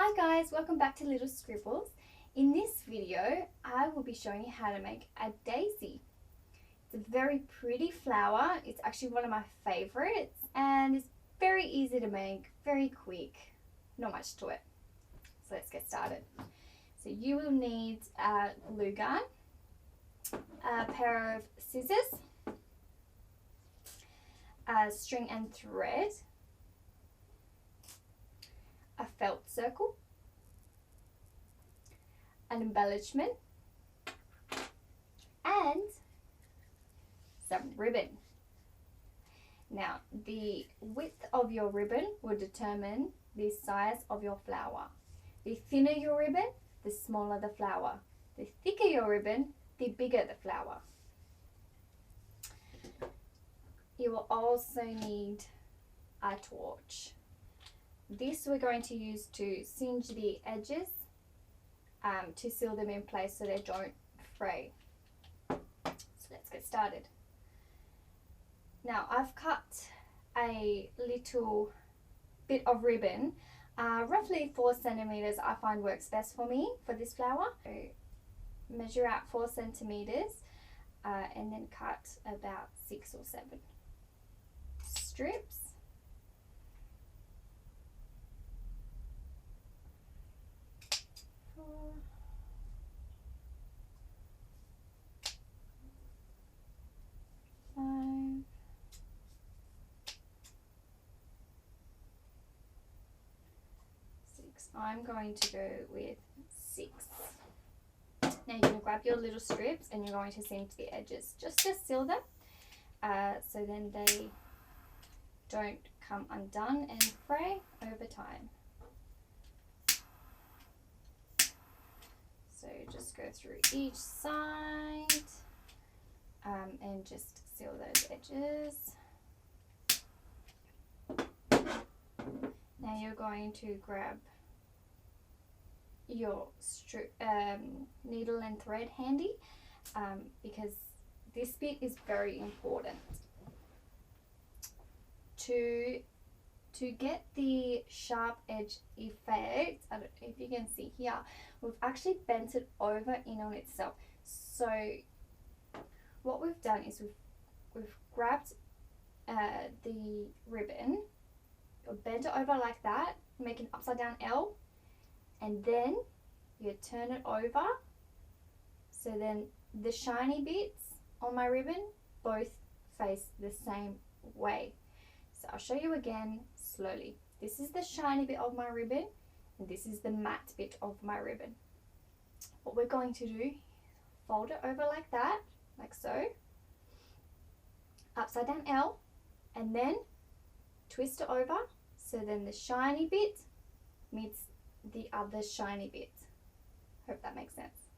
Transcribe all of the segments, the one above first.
Hi guys, welcome back to Little Scribbles. In this video, I will be showing you how to make a daisy. It's a very pretty flower. It's actually one of my favorites and it's very easy to make, very quick, not much to it. So let's get started. So you will need a glue gun, a pair of scissors, a string and thread, a felt circle, an embellishment, and some ribbon. Now, the width of your ribbon will determine the size of your flower. The thinner your ribbon, the smaller the flower. The thicker your ribbon, the bigger the flower. You will also need a torch. This we're going to use to singe the edges to seal them in place so they don't fray. So let's get started. Now I've cut a little bit of ribbon, roughly 4 centimeters I find works best for me for this flower. So measure out 4 centimeters and then cut about 6 or 7 strips. I'm going to go with 6. Now you're going to grab your little strips and you're going to singe the edges just to seal them so then they don't come undone and fray over time. So just go through each side and just seal those edges. Now you're going to grab your needle and thread handy because this bit is very important. To get the sharp edge effect, I don't know if you can see here, we've actually bent it over in on itself. So what we've done is we've grabbed the ribbon, bent it over like that, make an upside down L, and then you turn it over so then the shiny bits on my ribbon both face the same way. So I'll show you again slowly. This is the shiny bit of my ribbon and this is the matte bit of my ribbon. What we're going to do, fold it over like that, like so, upside down L, and then twist it over so then the shiny bit meets the other shiny bit. Hope that makes sense.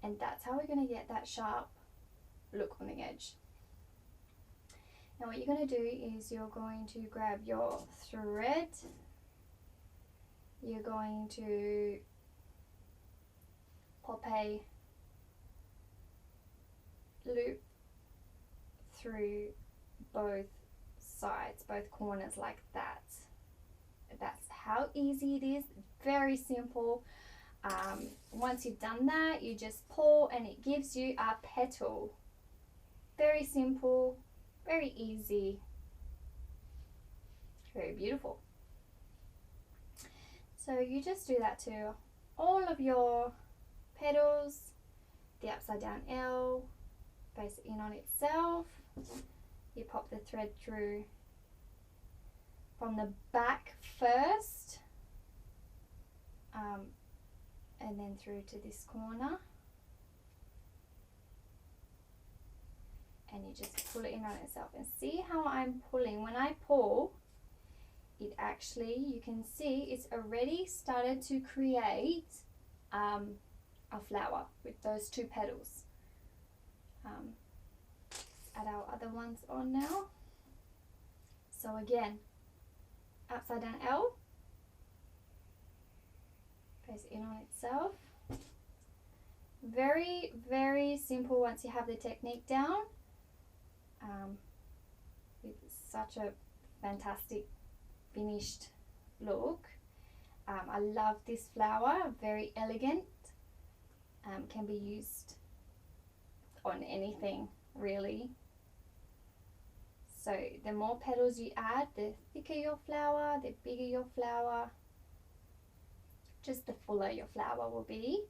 And that's how we're going to get that sharp look on the edge. Now what you're going to do is you're going to grab your thread, you're going to pop a loop through both sides, both corners like that. That's how easy it is, very simple. Once you've done that, you just pull and it gives you a petal. Very simple, very easy, very beautiful. So you just do that to all of your petals, the upside down L, face it in on itself. You pop the thread through from the back first and then through to this corner, and you just pull it in on itself and see how I'm pulling. When I pull it, actually you can see it's already started to create a flower with those 2 petals. Add our other ones on now. So again, upside down L, face in on itself. Very, very simple once you have the technique down. With such a fantastic finished look. I love this flower, very elegant, can be used on anything really. So the more petals you add, the thicker your flower, the bigger your flower, just the fuller your flower will be.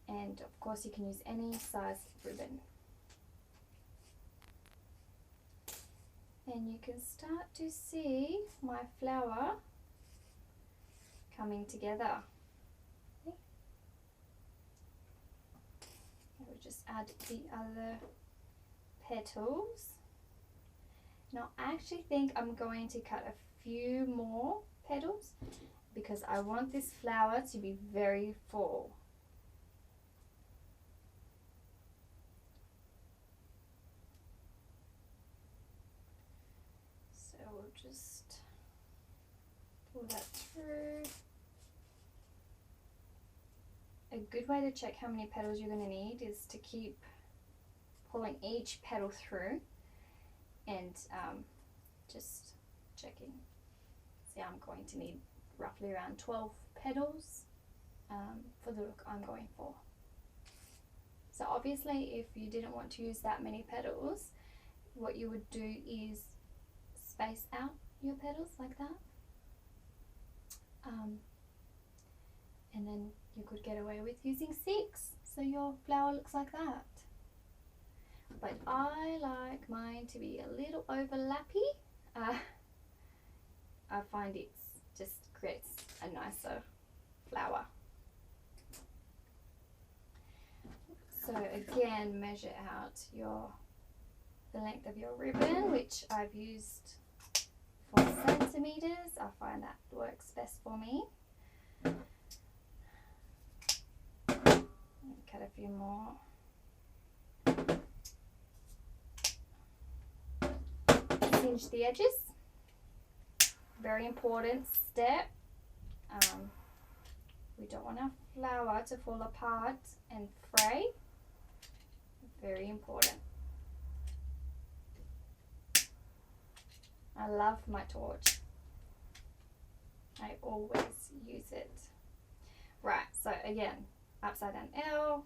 And of course you can use any size ribbon. And you can start to see my flower coming together. Okay. I will just add the other petals. Now I actually think I'm going to cut a few more petals because I want this flower to be very full. So we'll just pull that through. A good way to check how many petals you're going to need is to keep pulling each petal through and just checking. See, I'm going to need roughly around 12 petals for the look I'm going for. So obviously if you didn't want to use that many petals, what you would do is space out your petals like that, and then you could get away with using 6, so your flower looks like that. But I like mine to be a little overlappy. I find it just creates a nicer flower. So again, measure out the length of your ribbon, which I've used 4 centimeters. I find that works best for me. Cut a few more. Cinch the edges. Very important step. We don't want our flower to fall apart and fray. Very important. I love my torch. I always use it. Right, so again, upside down L,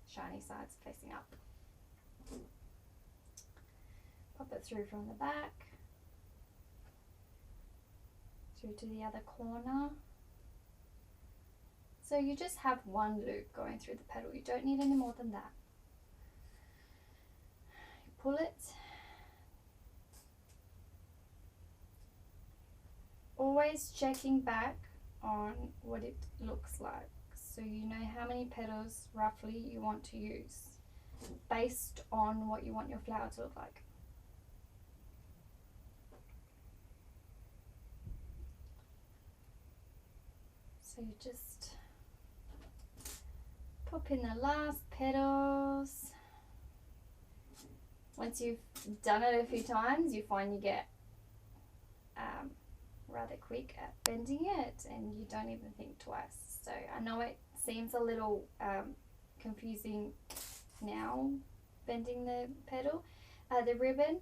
shiny sides facing up. Pop it through from the back, through to the other corner. So you just have one loop going through the petal. You don't need any more than that. You pull it. Always checking back on what it looks like, so you know how many petals roughly you want to use based on what you want your flower to look like. So you just pop in the last petals. Once you've done it a few times, you find you get rather quick at bending it and you don't even think twice. So I know it seems a little confusing now, bending the petal, the ribbon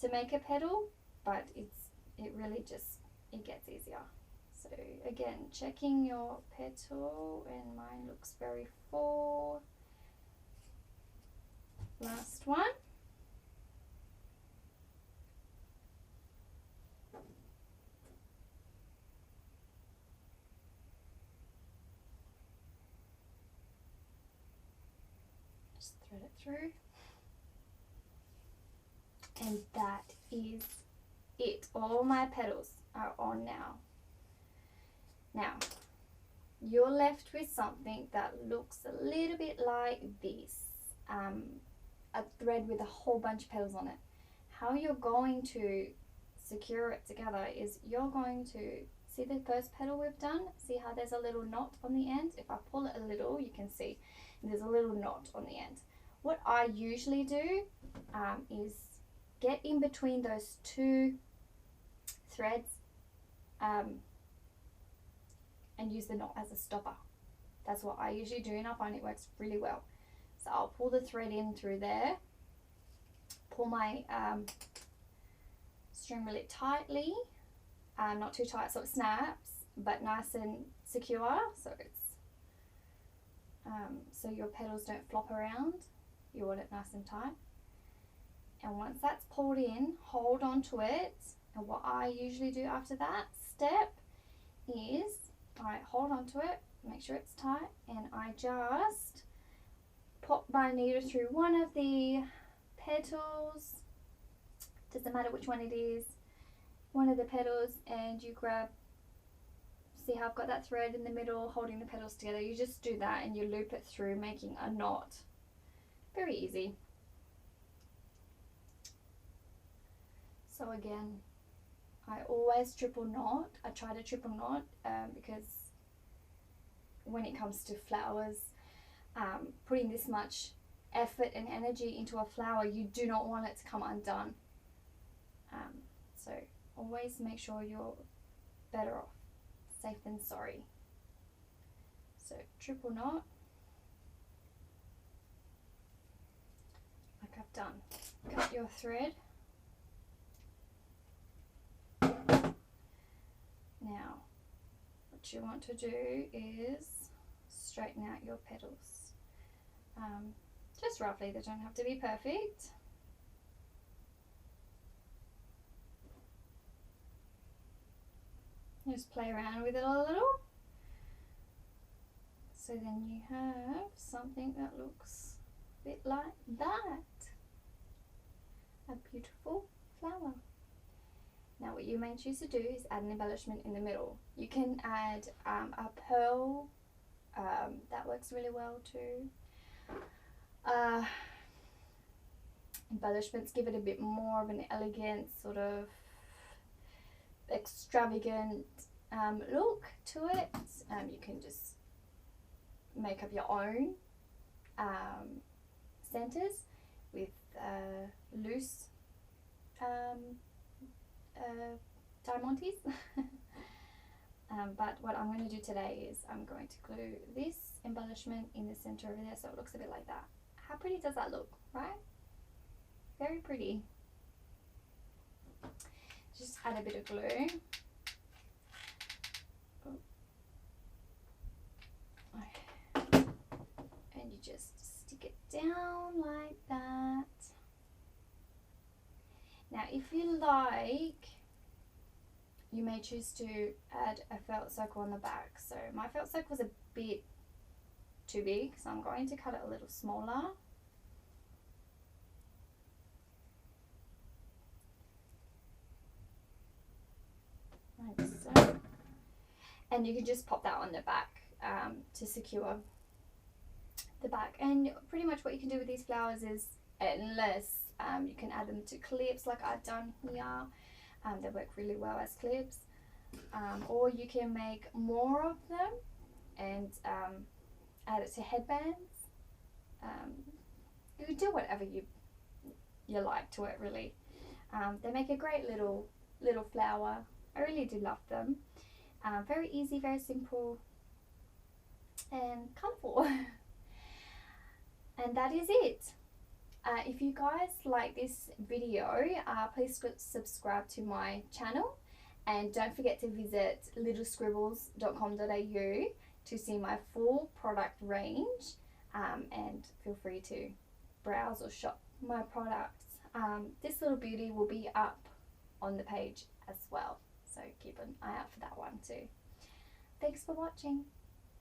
to make a petal, but it really just, it gets easier. So again, checking your petal, and mine looks very full. Last one. Just thread it through. And that is it. All my petals are on now. Now, you're left with something that looks a little bit like this. A thread with a whole bunch of petals on it. How you're going to secure it together is you're going to see the first petal we've done. See how there's a little knot on the end? If I pull it a little, you can see there's a little knot on the end. What I usually do is get in between those 2 threads and use the knot as a stopper. That's what I usually do, and I find it works really well. So I'll pull the thread in through there, pull my string really tightly, not too tight so it snaps, but nice and secure, so it's so your petals don't flop around. You want it nice and tight. And once that's pulled in, hold on to it. And what I usually do after that step is I hold on to it, make sure it's tight, and I just pop my needle through one of the petals, doesn't matter which one it is, one of the petals, and you grab, see how I've got that thread in the middle holding the petals together. You just do that and you loop it through, making a knot. Very easy. So again, I always triple knot. I try to triple knot because when it comes to flowers, putting this much effort and energy into a flower, you do not want it to come undone. So always make sure you're better off safe than sorry. So triple knot, like I've done. Cut your thread. Now, what you want to do is straighten out your petals. Just roughly, they don't have to be perfect. Just play around with it a little. So then you have something that looks a bit like that. A beautiful flower. Now what you may choose to do is add an embellishment in the middle. You can add a pearl, that works really well too. Embellishments give it a bit more of an elegant, sort of extravagant look to it. You can just make up your own centers with loose diamantes. But what I'm going to do today is I'm going to glue this embellishment in the center over there so it looks a bit like that. How pretty does that look, right? Very pretty. Just add a bit of glue. And you just stick it down like that. Now if you like, you may choose to add a felt circle on the back. So my felt circle was a bit too big, so I'm going to cut it a little smaller. Like so. And you can just pop that on the back to secure the back. And pretty much what you can do with these flowers is endless. You can add them to clips like I've done here. They work really well as clips. Or you can make more of them and add it to headbands. You can do whatever you like to it, really. They make a great little flower. I really do love them. Very easy, very simple, and colourful. And that is it. If you guys like this video, please subscribe to my channel, and don't forget to visit littlescribbles.com.au to see my full product range, and feel free to browse or shop my products. This little beauty will be up on the page as well, so keep an eye out for that one too. Thanks for watching.